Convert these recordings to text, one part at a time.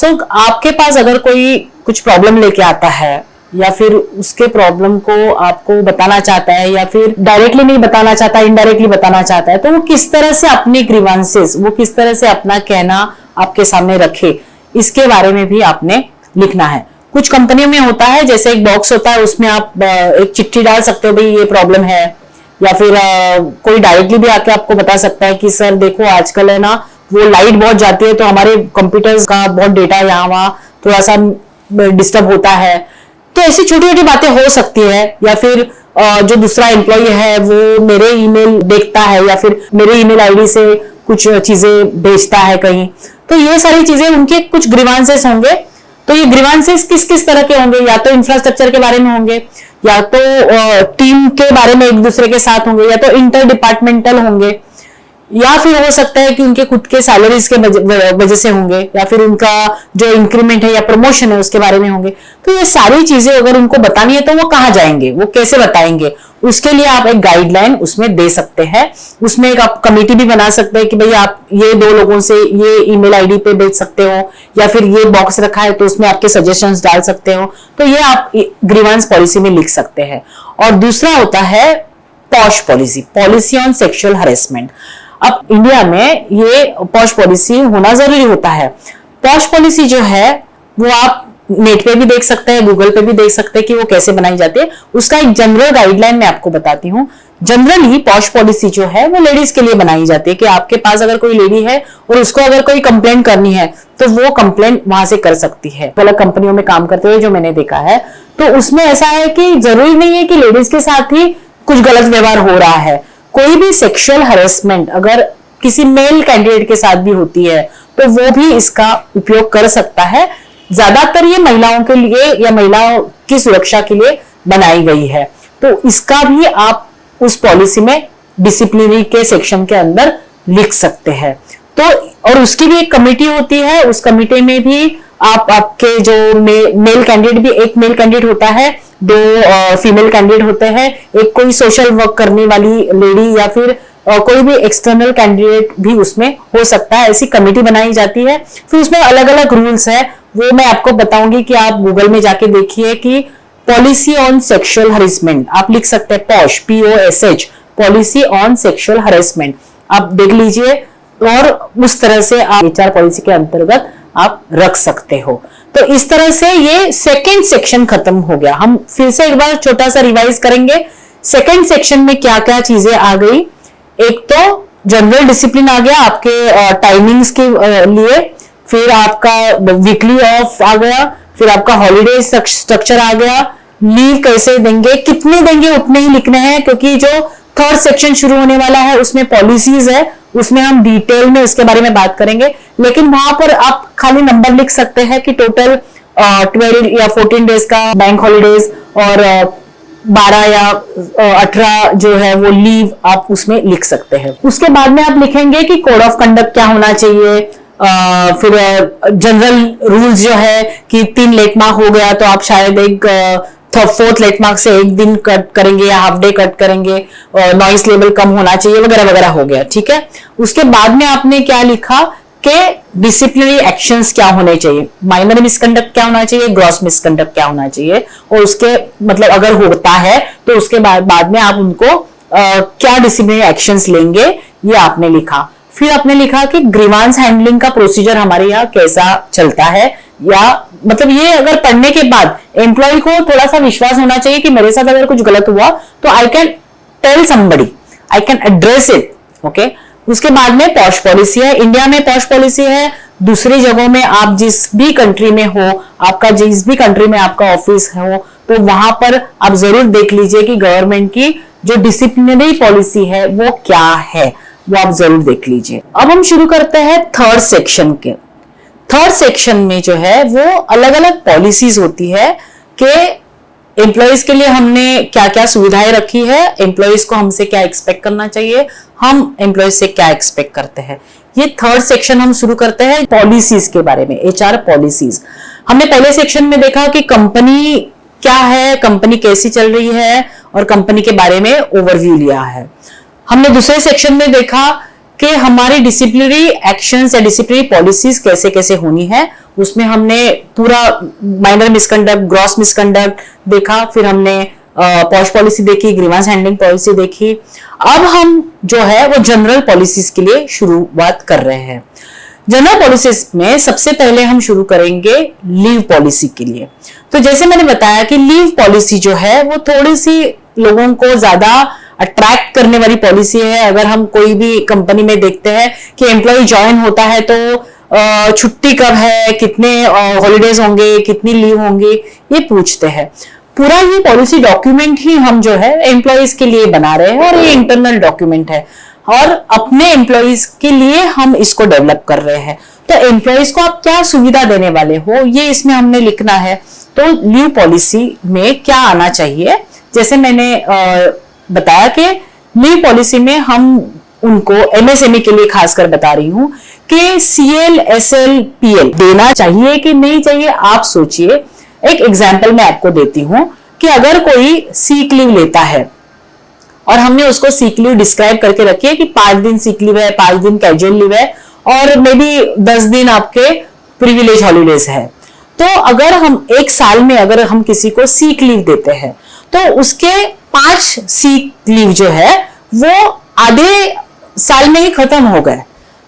सो आपके पास अगर कोई कुछ प्रॉब्लम लेके आता है या फिर उसके प्रॉब्लम को आपको बताना चाहता है या फिर डायरेक्टली नहीं बताना चाहता, इनडायरेक्टली बताना चाहता है, तो वो किस तरह से अपने ग्रीवांसेस, वो किस तरह से अपना कहना आपके सामने रखे, इसके बारे में भी आपने लिखना है। कुछ कंपनियों में होता है जैसे एक बॉक्स होता है, उसमें आप एक चिट्ठी डाल सकते हो, भाई ये प्रॉब्लम है, या फिर कोई डायरेक्टली भी आके आपको बता सकता है कि सर देखो आजकल है ना वो लाइट बहुत जाती है तो हमारे कंप्यूटर्स का बहुत डेटा यहाँ वहाँ थोड़ा सा डिस्टर्ब होता है। तो ऐसी छोटी छोटी बातें हो सकती है। या फिर जो दूसरा एम्प्लॉय है वो मेरे ईमेल देखता है या फिर मेरे ईमेल आईडी से कुछ चीजें भेजता है कहीं, तो ये सारी चीजें उनके कुछ ग्रीवांसेस होंगे। तो ये ग्रीवांसेस किस किस तरह के होंगे, या तो इंफ्रास्ट्रक्चर के बारे में होंगे, या तो टीम के बारे में एक दूसरे के साथ होंगे, या तो इंटर डिपार्टमेंटल होंगे, या फिर हो सकता है कि उनके खुद के सैलरीज के वजह से होंगे, या फिर उनका जो इंक्रीमेंट है या प्रमोशन है उसके बारे में होंगे। तो ये सारी चीजें अगर उनको बतानी है तो वो कहाँ जाएंगे, वो कैसे बताएंगे, उसके लिए आप एक गाइडलाइन उसमें दे सकते हैं। उसमें एक आप कमेटी भी बना सकते हैं कि भाई आप ये 2 लोगों से ये ईमेल आईडी पे भेज सकते हो, या फिर ये बॉक्स रखा है तो उसमें आपके सजेशंस डाल सकते हो। तो ये आप ग्रीवांस पॉलिसी में लिख सकते हैं। और दूसरा होता है posh policy, policy on sexual harassment. अब इंडिया में ये पॉश पॉलिसी होना जरूरी होता है। पॉश पॉलिसी जो है वो आप नेट पे भी देख सकते हैं, गूगल पे भी देख सकते हैं कि वो कैसे बनाई जाती है। उसका एक जनरल गाइडलाइन मैं आपको बताती हूँ। जनरली पॉश पॉलिसी जो है वो लेडीज के लिए बनाई जाती है कि आपके पास अगर कोई लेडी है और उसको अगर कोई कंप्लेंट करनी है तो वो कंप्लेंट वहां से कर सकती है। अलग कंपनियों में काम करते हुए जो मैंने देखा है, तो उसमें ऐसा है कि जरूरी नहीं है कि लेडीज के साथ ही कुछ गलत व्यवहार हो रहा है। कोई भी सेक्सुअल हरेसमेंट अगर किसी मेल कैंडिडेट के साथ भी होती है तो वो भी इसका उपयोग कर सकता है। ज्यादातर ये महिलाओं के लिए या महिलाओं की सुरक्षा के लिए बनाई गई है। तो इसका भी आप उस पॉलिसी में डिसिप्लिनरी के सेक्शन के अंदर लिख सकते हैं। तो और उसकी भी एक कमेटी होती है, उस कमेटी में भी आपके जो मेल कैंडिडेट, भी एक मेल कैंडिडेट होता है, 2 फीमेल कैंडिडेट होते हैं, एक कोई सोशल वर्क करने वाली लेडी, या फिर कोई भी एक्सटर्नल कैंडिडेट भी उसमें हो सकता है। ऐसी कमेटी बनाई जाती है। फिर उसमें अलग अलग रूल्स है, वो मैं आपको बताऊंगी कि आप गूगल में जाके देखिए कि पॉलिसी ऑन सेक्सुअल हरेसमेंट आप लिख सकते हैं, posh POSH, policy on sexual harassment आप देख लीजिए, और उस तरह से आप HR पॉलिसी के अंतर्गत आप रख सकते हो। तो इस तरह से ये सेकेंड सेक्शन खत्म हो गया। हम फिर से एक बार छोटा सा रिवाइज करेंगे। सेकेंड सेक्शन में क्या क्या चीजें आ गई। एक तो जनरल डिसिप्लिन आ गया आपके टाइमिंग्स के लिए, फिर आपका वीकली ऑफ आ गया, फिर आपका हॉलीडे स्ट्रक्चर आ गया, लीव कैसे देंगे, कितने देंगे उतने ही लिखने हैं, क्योंकि जो थर्ड सेक्शन शुरू होने वाला है उसमें पॉलिसीज है, उसमें हम डिटेल में उसके बारे में बात करेंगे। लेकिन वहां पर आप खाली नंबर लिख सकते हैं कि टोटल 12 या 14 डेज का बैंक हॉलीडेज और 12 या 18 जो है वो लीव आप उसमें लिख सकते हैं। उसके बाद में आप लिखेंगे कि कोड ऑफ कंडक्ट क्या होना चाहिए, फिर जनरल रूल्स जो है कि 3 लेट मार्क हो गया तो आप शायद एक 4th लेट मार्क से 1 दिन कट करेंगे या हाफ डे कट करेंगे, और नॉइस लेवल कम होना चाहिए वगैरह वगैरह हो गया। ठीक है। उसके बाद में आपने क्या लिखा कि डिसिप्लिनरी एक्शंस क्या होने चाहिए, माइनर मिसकंडक्ट क्या होना चाहिए, ग्रॉस मिसकंडक्ट क्या होना चाहिए, और उसके मतलब अगर होता है तो उसके बाद में आप उनको क्या डिसिप्लिनरी एक्शंस लेंगे, ये आपने लिखा। फिर आपने लिखा कि ग्रीवांस हैंडलिंग का प्रोसीजर हमारे यहाँ कैसा चलता है, या मतलब ये अगर पढ़ने के बाद एम्प्लॉय को थोड़ा सा विश्वास होना चाहिए कि मेरे साथ अगर कुछ गलत हुआ तो I can tell somebody, I can address it. Okay. उसके बाद में पॉश पॉलिसी है। इंडिया में पॉश पॉलिसी है, दूसरी जगहों में आप जिस भी कंट्री में हो, आपका जिस भी कंट्री में आपका ऑफिस हो, तो वहां पर आप जरूर देख लीजिए कि गवर्नमेंट की जो डिसिप्लिनरी पॉलिसी है वो क्या है, वो आप जरूर देख लीजिए। अब हम शुरू करते हैं थर्ड सेक्शन के। थर्ड सेक्शन में जो है वो अलग अलग पॉलिसीज होती है कि एम्प्लॉयज के लिए हमने क्या क्या सुविधाएं रखी है, एम्प्लॉयज को हमसे क्या एक्सपेक्ट करना चाहिए, हम एम्प्लॉयज से क्या एक्सपेक्ट करते हैं। ये थर्ड सेक्शन हम शुरू करते हैं पॉलिसीज के बारे में, HR पॉलिसीज। हमने पहले सेक्शन में देखा कि कंपनी क्या है, कंपनी कैसी चल रही है, और कंपनी के बारे में ओवरव्यू लिया है। हमने दूसरे सेक्शन में देखा कि हमारी डिसिप्लिनरी एक्शंस या डिसिप्लिनरी पॉलिसीज कैसे कैसे होनी है। उसमें हमने पूरा माइनर मिसकंडक्ट, ग्रॉस मिसकंडक्ट देखा, फिर हमने पॉश पॉलिसी देखी, ग्रीवांस हैंडलिंग पॉलिसी देखी। अब हम जो है वो जनरल पॉलिसीज के लिए शुरुआत कर रहे हैं। जनरल पॉलिसीज में सबसे पहले हम शुरू करेंगे लीव पॉलिसी के लिए। तो जैसे मैंने बताया कि लीव पॉलिसी जो है वो थोड़ी सी लोगों को ज्यादा अट्रैक्ट करने वाली पॉलिसी है। अगर हम कोई भी कंपनी में देखते हैं कि एम्प्लॉय ज्वाइन होता है तो छुट्टी कब है, कितने हॉलीडेज होंगे, कितनी लीव होंगी, ये पूछते हैं। पूरा ये पॉलिसी डॉक्यूमेंट ही हम जो है एम्प्लॉयज के लिए बना रहे हैं और ये इंटरनल डॉक्यूमेंट है और अपने एम्प्लॉयज के लिए हम इसको डेवलप कर रहे हैं। तो एम्प्लॉयज को आप क्या सुविधा देने वाले हो ये इसमें हमने लिखना है। तो लीव पॉलिसी में क्या आना चाहिए, जैसे मैंने बताया कि लीव पॉलिसी में हम उनको एमएसएमई के लिए खासकर बता रही हूं कि सीएल, एसएल, पीएल देना चाहिए कि नहीं चाहिए, आप सोचिए। एक एग्जाम्पल मैं आपको देती हूं कि अगर कोई सीक लीव लेता है और हमने उसको सीक लीव डिस्क्राइब करके रखी है कि 5 दिन सीक लीव है, 5 दिन कैजुअल लीव है और मे बी 10 दिन आपके प्रिविलेज हॉलीडेज है। तो अगर हम एक साल में अगर हम किसी को सीक लीव देते हैं तो उसके 5 सीक लीव जो है वो आधे साल में ही खत्म हो गए।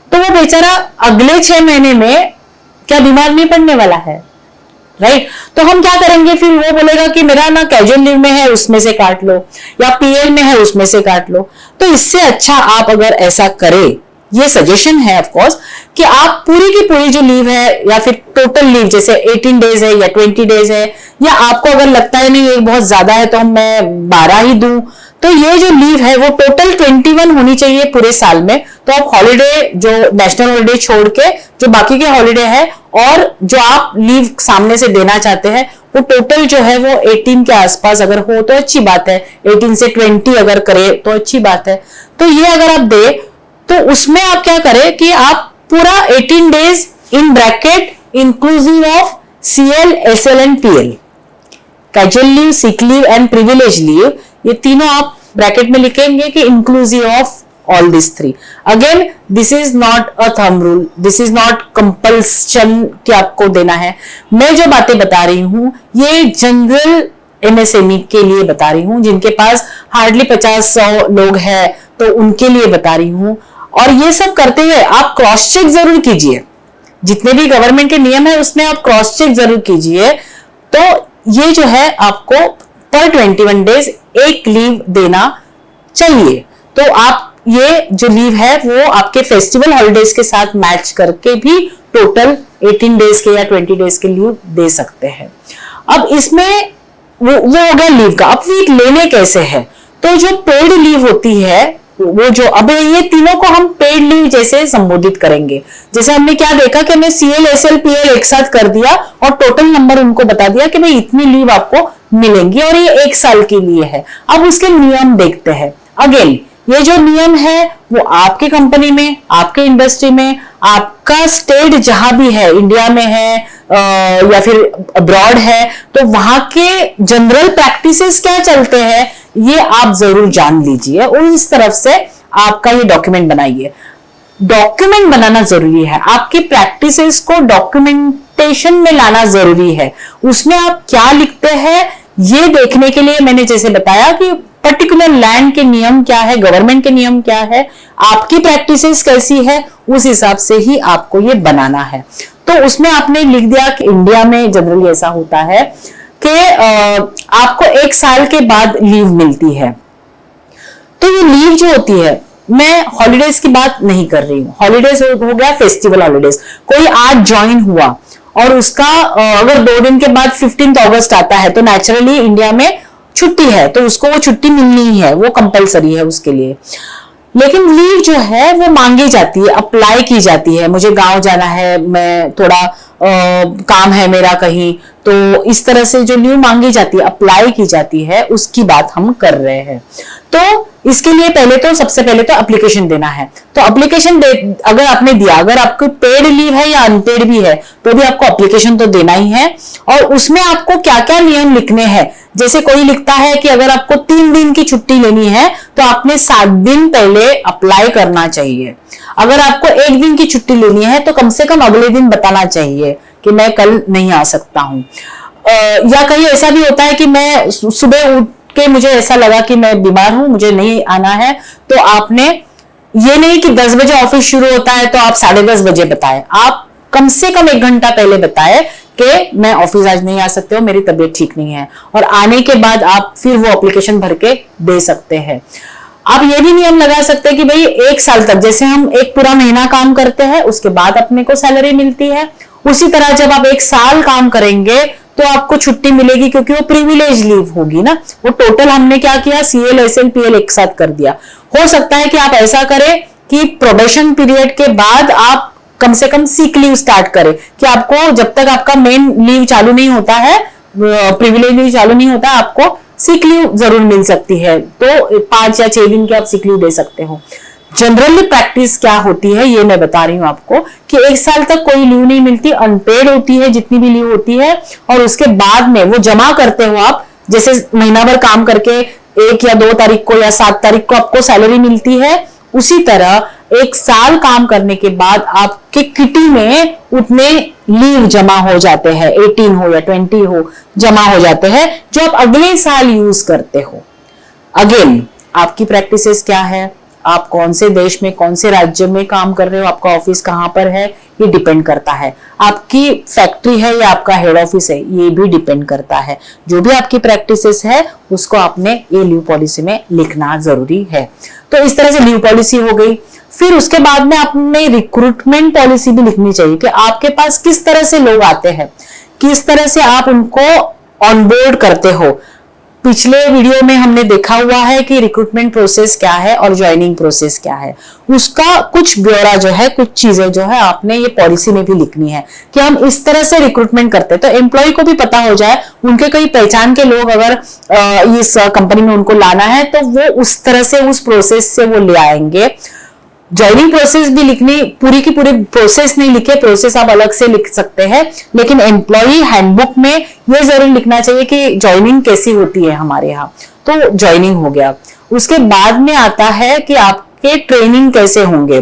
तो वो बेचारा अगले 6 महीने में क्या बीमार नहीं पड़ने वाला है, राइट? तो हम क्या करेंगे, फिर वो बोलेगा कि मेरा ना कैजुअल लीव में है उसमें से काट लो या पीएल में है उसमें से काट लो। तो इससे अच्छा आप अगर ऐसा करें, ये सजेशन है ऑफ कोर्स, कि आप पूरी की पूरी जो लीव है या फिर टोटल लीव जैसे 18 डेज है या 20 डेज है, या आपको अगर लगता है नहीं ये बहुत ज्यादा है तो मैं 12 ही दूं, तो ये जो लीव है वो टोटल 21 होनी चाहिए पूरे साल में। तो आप हॉलीडे जो नेशनल हॉलीडे छोड़ के जो बाकी के हॉलीडे है और जो आप लीव सामने से देना चाहते हैं वो टोटल जो है वो 18 के आसपास अगर हो तो अच्छी बात है, 18 से 20 अगर करे तो अच्छी बात है। तो ये अगर आप दे तो उसमें आप क्या करें कि आप पूरा 18 days in bracket inclusive of CL, SL and PL, casual leave, sick leave and privilege leave, ये तीनों आप ब्रैकेट में लिखेंगे कि inclusive of all these 3. Again, this is not a thumb rule, this is not compulsion कि आपको देना है। मैं जो बातें बता रही हूं ये जनरल एमएसएमई के लिए बता रही हूं, जिनके पास हार्डली 50-100 लोग हैं, तो उनके लिए बता रही हूं। और ये सब करते हुए आप क्रॉस चेक जरूर कीजिए, जितने भी गवर्नमेंट के नियम है उसमें आप क्रॉस चेक जरूर कीजिए। तो ये जो है आपको पर 21 डेज एक लीव देना चाहिए। तो आप ये जो लीव है वो आपके फेस्टिवल हॉलिडेज के साथ मैच करके भी टोटल 18 डेज के या 20 डेज के लीव दे सकते हैं। अब इसमें वो हो गया लीव का। अब वीक लेने कैसे है, तो जो पेड लीव होती है वो जो, अब ये तीनों को हम पेड लीव जैसे संबोधित करेंगे। जैसे हमने क्या देखा कि हमने सीएल, एसएल, पीएल एक साथ कर दिया और टोटल नंबर उनको बता दिया कि भाई इतनी लीव आपको मिलेंगी और ये 1 साल के लिए है। अब उसके नियम देखते हैं। अगेन ये जो नियम है वो आपकी कंपनी में, आपके इंडस्ट्री में, आपका स्टेट जहां भी है, इंडिया में है या फिर अब्रॉड है, तो वहां के जनरल प्रैक्टिसेस क्या चलते हैं ये आप जरूर जान लीजिए और इस तरफ से आपका ये डॉक्यूमेंट बनाइए। डॉक्यूमेंट बनाना जरूरी है, आपकी प्रैक्टिसेस को डॉक्यूमेंटेशन में लाना जरूरी है। उसमें आप क्या लिखते हैं ये देखने के लिए मैंने जैसे बताया कि पर्टिकुलर लैंड के नियम क्या है, गवर्नमेंट के नियम क्या है, आपकी प्रैक्टिसेस कैसी है, उस हिसाब से ही आपको ये बनाना है। तो उसमें आपने लिख दिया कि इंडिया में जनरली ऐसा होता है कि आपको 1 साल के बाद लीव मिलती है। तो ये लीव जो होती है, मैं हॉलीडेज की बात नहीं कर रही हूँ, हॉलीडेज हो गया फेस्टिवल हॉलीडेज। कोई आज ज्वाइन हुआ और उसका अगर 2 दिन के बाद 15 अगस्त आता है तो नेचुरली इंडिया में छुट्टी है, तो उसको वो छुट्टी मिलनी ही है, वो कंपलसरी है उसके लिए। लेकिन लीव जो है वो मांगी जाती है, अप्लाई की जाती है। मुझे गांव जाना है, मैं थोड़ा काम है मेरा कहीं, तो इस तरह से जो लीव मांगी जाती है, अप्लाई की जाती है, उसकी बात हम कर रहे हैं। तो इसके लिए सबसे पहले तो एप्लीकेशन देना है। तो एप्लीकेशन अगर आपने दिया, अगर आपको पेड लीव है या अनपेड भी है तो भी आपको एप्लीकेशन तो देना ही है। और उसमें आपको क्या क्या नियम लिखने हैं, जैसे कोई लिखता है कि अगर आपको 3 दिन की छुट्टी लेनी है तो आपने 7 दिन पहले अप्लाई करना चाहिए। अगर आपको एक दिन की छुट्टी लेनी है तो कम से कम अगले दिन बताना चाहिए कि मैं कल नहीं आ सकता हूँ। या कहीं ऐसा भी होता है कि मैं सुबह उठ के मुझे ऐसा लगा कि मैं बीमार हूं, मुझे नहीं आना है, तो आपने ये नहीं कि 10 बजे ऑफिस शुरू होता है तो आप 10:30 बजे बताएं, आप कम से कम 1 घंटा पहले बताएं कि मैं ऑफिस आज नहीं आ सकते हो, मेरी तबीयत ठीक नहीं है, और आने के बाद आप फिर वो एप्लीकेशन भर के दे सकते हैं। आप ये भी नियम लगा सकते हैं कि भाई 1 साल तक, जैसे हम एक पूरा महीना काम करते हैं उसके बाद अपने को सैलरी मिलती है, उसी तरह जब आप 1 साल काम करेंगे तो आपको छुट्टी मिलेगी, क्योंकि वो प्रिविलेज लीव होगी ना। वो टोटल हमने क्या किया, CL SL PL एक साथ कर दिया। हो सकता है कि आप ऐसा करें कि प्रोबेशन पीरियड के बाद आप कम से कम सिक लीव स्टार्ट करें, कि आपको जब तक आपका मेन लीव चालू नहीं होता है, प्रिविलेज लीव चालू नहीं होता, आपको सिक लीव जरूर मिल सकती है। तो 5 या 6 दिन की आप सिक लीव दे सकते हो। जनरली प्रैक्टिस क्या होती है ये मैं बता रही हूं आपको, कि 1 साल तक कोई लीव नहीं मिलती, अनपेड होती है जितनी भी लीव होती है, और उसके बाद में वो जमा करते हो आप। जैसे महीना भर काम करके 1 या 2 तारीख को या 7 तारीख को आपको सैलरी मिलती है, उसी तरह 1 साल काम करने के बाद आपके किटी में उतने लीव जमा हो जाते हैं, 18 हो या 20 हो, जमा हो जाते हैं, जो आप अगले साल यूज करते हो। अगेन आपकी प्रैक्टिसेस क्या है, आप कौन से देश में, कौन से राज्य में काम कर रहे हो, आपका ऑफिस कहां पर है, ये डिपेंड करता है। आपकी फैक्ट्री है या आपका हेड ऑफिस है, ये भी डिपेंड करता है। जो भी आपकी प्रैक्टिसेस है उसको आपने ये लीव पॉलिसी में लिखना जरूरी है। तो इस तरह से लीव पॉलिसी हो गई। फिर उसके बाद में आपने रिक्रूटमेंट पॉलिसी भी लिखनी चाहिए कि आपके पास किस तरह से लोग आते हैं, किस तरह से आप उनको ऑनबोर्ड करते हो। पिछले वीडियो में हमने देखा हुआ है कि रिक्रूटमेंट प्रोसेस क्या है और ज्वाइनिंग प्रोसेस क्या है, उसका कुछ ब्यौरा जो है, कुछ चीजें जो है आपने ये पॉलिसी में भी लिखनी है कि हम इस तरह से रिक्रूटमेंट करते हैं, तो एम्प्लॉय को भी पता हो जाए, उनके कई पहचान के लोग अगर इस कंपनी में उनको लाना है तो वो उस तरह से, उस प्रोसेस से वो ले आएंगे। ज्वाइनिंग प्रोसेस भी लिखनी, पूरी की पूरी प्रोसेस नहीं लिखे, प्रोसेस आप अलग से लिख सकते हैं, लेकिन एम्प्लॉय हैंडबुक में ये जरूर लिखना चाहिए कि ज्वाइनिंग कैसी होती है हमारे यहाँ। तो ज्वाइनिंग हो गया। उसके बाद में आता है कि आपके ट्रेनिंग कैसे होंगे।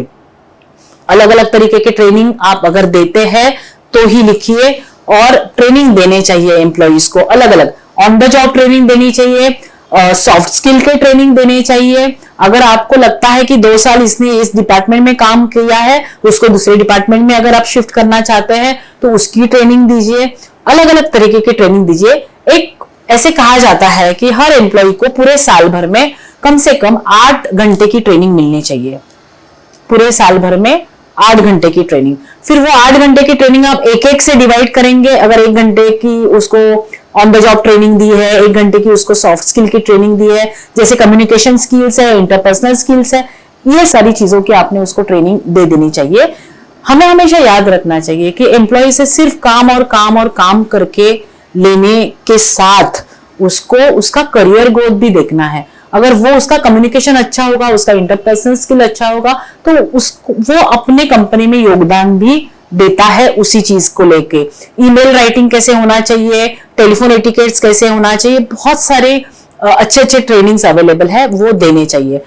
अलग अलग तरीके के ट्रेनिंग आप अगर देते हैं तो ही लिखिए, और ट्रेनिंग देने चाहिए एम्प्लॉइज को अलग अलग। ऑन द जॉब ट्रेनिंग देनी चाहिए, सॉफ्ट स्किल के ट्रेनिंग देने चाहिए। अगर आपको लगता है कि 2 साल इसने इस डिपार्टमेंट में काम किया है, उसको दूसरे डिपार्टमेंट में अगर आप शिफ्ट करना चाहते हैं तो उसकी ट्रेनिंग दीजिए, अलग अलग तरीके की ट्रेनिंग दीजिए। एक ऐसे कहा जाता है कि हर एम्प्लॉय को पूरे साल भर में कम से कम 8 घंटे की ट्रेनिंग मिलनी चाहिए, पूरे साल भर में 8 घंटे की ट्रेनिंग। फिर वो 8 घंटे की ट्रेनिंग आप एक एक से डिवाइड करेंगे। अगर 1 घंटे की उसको ऑन द जॉब ट्रेनिंग दी है, 1 घंटे की उसको सॉफ्ट स्किल की ट्रेनिंग दी है, जैसे कम्युनिकेशन स्किल्स है, इंटरपर्सनल स्किल्स है, ये सारी चीजों की आपने उसको ट्रेनिंग दे देनी चाहिए। हमें हमेशा याद रखना चाहिए कि एम्प्लॉय से सिर्फ काम और काम और काम करके लेने के साथ उसको उसका करियर ग्रोथ भी देखना है। अगर वो उसका कम्युनिकेशन अच्छा होगा, उसका इंटरपर्सनल स्किल अच्छा होगा, तो वो अपने कंपनी में योगदान भी देता है उसी चीज को लेके। ईमेल राइटिंग कैसे होना चाहिए, टेलीफोन एटिकेट्स कैसे होना चाहिए, बहुत सारे अच्छे अच्छे ट्रेनिंग्स अवेलेबल है, वो देने चाहिए।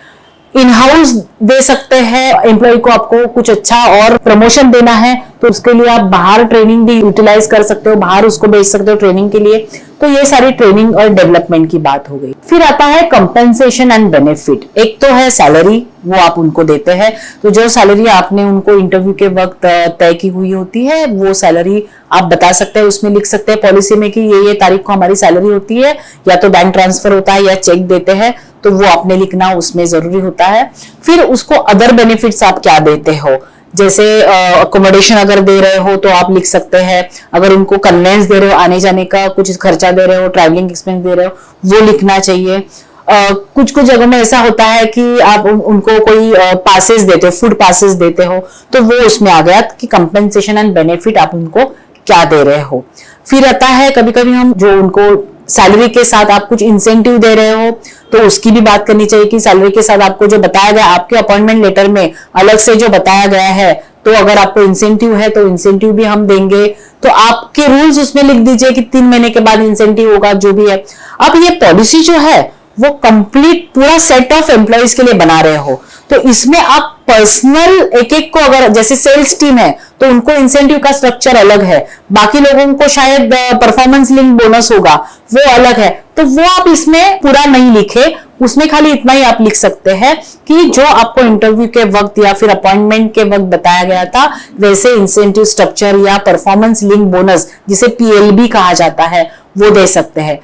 इन हाउस दे सकते हैं, एम्प्लॉय को आपको कुछ अच्छा और प्रमोशन देना है तो उसके लिए आप बाहर ट्रेनिंग भी यूटिलाइज कर सकते हो, बाहर उसको भेज सकते हो ट्रेनिंग के लिए। तो ये सारी ट्रेनिंग और डेवलपमेंट की बात हो गई। फिर आता है कंपेंसेशन एंड बेनिफिट। एक तो है सैलरी, वो आप उनको देते हैं, तो जो सैलरी आपने उनको इंटरव्यू के वक्त तय की हुई होती है वो सैलरी आप बता सकते हैं, उसमें लिख सकते हैं पॉलिसी में कि ये तारीख को हमारी सैलरी होती है, या तो बैंक ट्रांसफर होता है या चेक देते हैं, तो वो आपने लिखना उसमें जरूरी होता है। फिर उसको अदर बेनिफिट्स आप क्या देते हो, जैसे अकोमोडेशन अगर दे रहे हो तो आप लिख सकते हैं, अगर उनको कन्वेंस दे रहे हो, आने जाने का कुछ खर्चा दे रहे हो, ट्रैवलिंग एक्सपेंस दे रहे हो, वो लिखना चाहिए। कुछ कुछ जगहों में ऐसा होता है कि आप उनको कोई पासेस देते हो, फूड पासेस देते हो, तो वो उसमें आ गया कि कंपेंसेशन एंड बेनिफिट आप उनको क्या दे रहे हो। फिर आता है कभी कभी हम जो उनको सैलरी के साथ आप कुछ इंसेंटिव दे रहे हो तो उसकी भी बात करनी चाहिए कि सैलरी के साथ आपको जो बताया गया आपके अपॉइंटमेंट लेटर में अलग से जो बताया गया है, तो अगर आपको इंसेंटिव है तो इंसेंटिव भी हम देंगे, तो आपके रूल्स उसमें लिख दीजिए कि 3 महीने के बाद इंसेंटिव होगा, जो भी है। अब ये पॉलिसी जो है वो कंप्लीट पूरा सेट ऑफ एम्प्लॉइज के लिए बना रहे हो, तो इसमें आप पर्सनल एक एक को, अगर जैसे सेल्स टीम है तो उनको इंसेंटिव का स्ट्रक्चर अलग है, बाकी लोगों को शायद परफॉर्मेंस लिंक बोनस होगा वो अलग है, तो वो आप इसमें पूरा नहीं लिखे, उसमें खाली इतना ही आप लिख सकते हैं कि जो आपको इंटरव्यू के वक्त या फिर अपॉइंटमेंट के वक्त बताया गया था वैसे इंसेंटिव स्ट्रक्चर या परफॉर्मेंस लिंक बोनस जिसे पीएलबी कहा जाता है वो दे सकते हैं।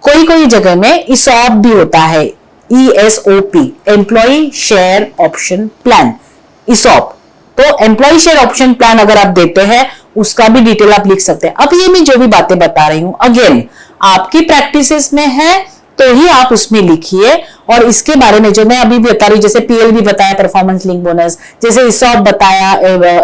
कोई कोई जगह में ईसॉप भी होता है, ESOP, employee share option plan, ESOP. तो एम्प्लॉय शेयर ऑप्शन प्लान अगर आप देते हैं उसका भी डिटेल आप लिख सकते हैं। अब ये मैं जो भी बातें बता रही हूं अगेन आपकी प्रैक्टिसेस में है तो ही आप उसमें लिखिए, और इसके बारे में जो मैं अभी भी बता रही हूँ, जैसे पीएलबी बताया परफॉर्मेंस लिंक बोनस, जैसे ईसॉप बताया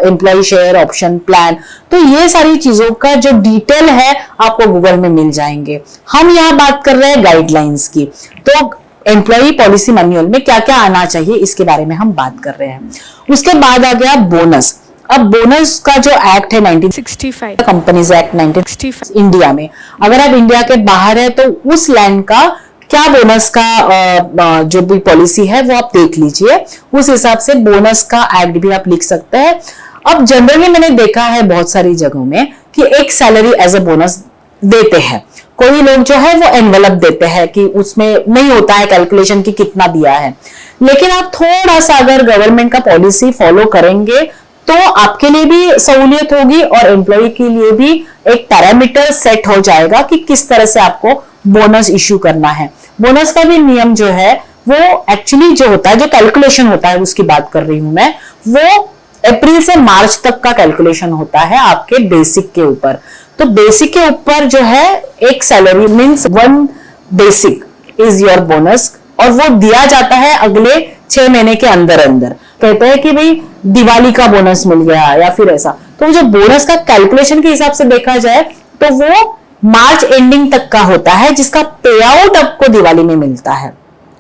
एम्प्लॉय शेयर ऑप्शन प्लान, तो ये सारी चीजों का जो डिटेल है आपको गूगल में मिल जाएंगे। हम यहाँ बात कर रहे हैं गाइडलाइंस की, तो एम्प्लॉय पॉलिसी मैनुअल में क्या क्या आना चाहिए इसके बारे में हम बात कर रहे हैं। उसके बाद आ गया बोनस। अब बोनस का जो एक्ट है 1965, कंपनीज एक्ट 1965 इंडिया में, अगर आप इंडिया के बाहर है तो उस लैंड का क्या बोनस का जो भी पॉलिसी है वो आप देख लीजिए, उस हिसाब से बोनस का एक्ट भी आप लिख सकते हैं। अब जनरली मैंने देखा है बहुत सारी जगहों में कि एक सैलरी एज अ बोनस देते हैं, कोई लोग जो है वो एनवेलप देते हैं कि उसमें नहीं होता है कैलकुलेशन कि कितना दिया है, लेकिन आप थोड़ा सा अगर गवर्नमेंट का पॉलिसी फॉलो करेंगे तो आपके लिए भी सहूलियत होगी और एम्प्लॉय के लिए भी एक पैरामीटर सेट हो जाएगा कि किस तरह से आपको बोनस इश्यू करना है। बोनस का भी नियम जो है वो एक्चुअली जो होता है, जो कैलकुलेशन होता है उसकी बात कर रही हूं मैं, वो अप्रैल से मार्च तक का कैलकुलेशन होता है आपके बेसिक के ऊपर। तो बेसिक के ऊपर जो है एक salary means 1 basic is your bonus, और वो दिया जाता है अगले 6 महीने के अंदर अंदर। कहते हैं कि भाई दिवाली का बोनस मिल गया या फिर ऐसा, तो जो बोनस का कैलकुलेशन के हिसाब से देखा जाए तो वो मार्च एंडिंग तक का होता है जिसका पे आउट आपको दिवाली में मिलता है।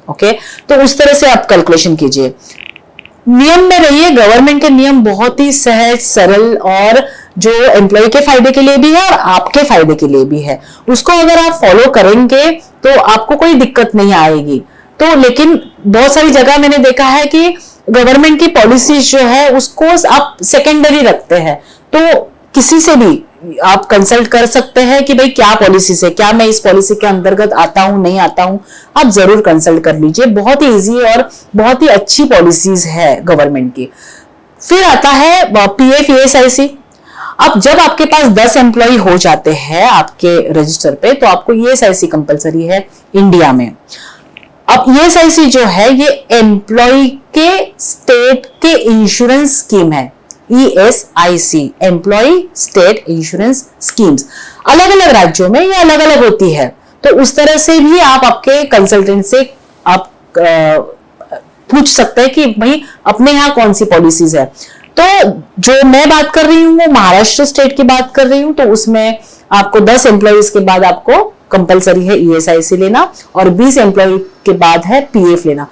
ओके, तो उस तरह से आप कैलकुलेशन कीजिए। नियम में रहिए, गवर्नमेंट के नियम बहुत ही सहज सरल और जो एम्प्लॉय के फायदे के लिए भी है और आपके फायदे के लिए भी है, उसको अगर आप फॉलो करेंगे तो आपको कोई दिक्कत नहीं आएगी। तो लेकिन बहुत सारी जगह मैंने देखा है कि गवर्नमेंट की पॉलिसीज जो है उसको आप सेकेंडरी रखते हैं, तो किसी से भी आप कंसल्ट कर सकते हैं कि भाई क्या पॉलिसी से, क्या मैं इस पॉलिसी के अंतर्गत आता हूं नहीं आता हूं, आप जरूर कंसल्ट कर लीजिए। बहुत ही इजी और बहुत ही अच्छी पॉलिसीज है गवर्नमेंट की। फिर आता है पीएफ ईएसआईसी। अब जब आपके पास 10 एम्प्लॉय हो जाते हैं आपके रजिस्टर पे तो आपको ईएसआईसी कंपलसरी है इंडिया में। अब ईएसआईसी जो है ये एम्प्लॉय के स्टेट के इंश्योरेंस स्कीम है, ESIC employee state insurance schemes. अलग अलग राज्यों में ये अलग अलग होती है, तो उस तरह से भी आप आपके कंसल्टेंट से आप पूछ सकते हैं कि भाई अपने यहाँ कौन सी पॉलिसीज है। तो जो मैं बात कर रही हूँ वो महाराष्ट्र स्टेट की बात कर रही हूँ, तो उसमें आपको 10 एम्प्लॉयज के बाद आपको कंपलसरी है ESIC लेना और 20 एम्प्लॉय के बाद है PF लेना।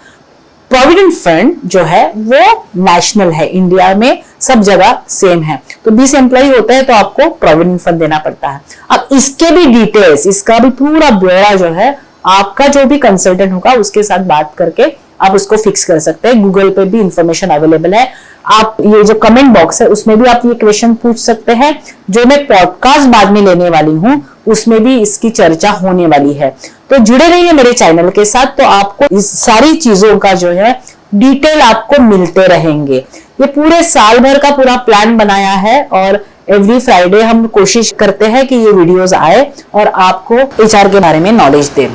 प्रोविडेंट फंड जो है वो नेशनल है, इंडिया में सब जगह सेम है, तो 20 एम्प्लॉय होते हैं तो आपको प्रोविडेंट फंड देना पड़ता है। अब इसके भी डिटेल्स, इसका भी पूरा ब्यौरा जो है आपका जो भी कंसल्टेंट होगा उसके साथ बात करके आप उसको फिक्स कर सकते हैं। गूगल पे भी इंफॉर्मेशन अवेलेबल है, आप ये जो कमेंट बॉक्स है उसमें भी आप ये क्वेश्चन पूछ सकते हैं। जो मैं पॉडकास्ट बाद में लेने वाली हूँ उसमें भी इसकी चर्चा होने वाली है, तो जुड़े रहिए मेरे चैनल के साथ, तो आपको इस सारी चीजों का जो है डिटेल आपको मिलते रहेंगे। ये पूरे साल भर का पूरा प्लान बनाया है और एवरी फ्राइडे हम कोशिश करते हैं कि ये वीडियोस आए और आपको HR के बारे में नॉलेज दें।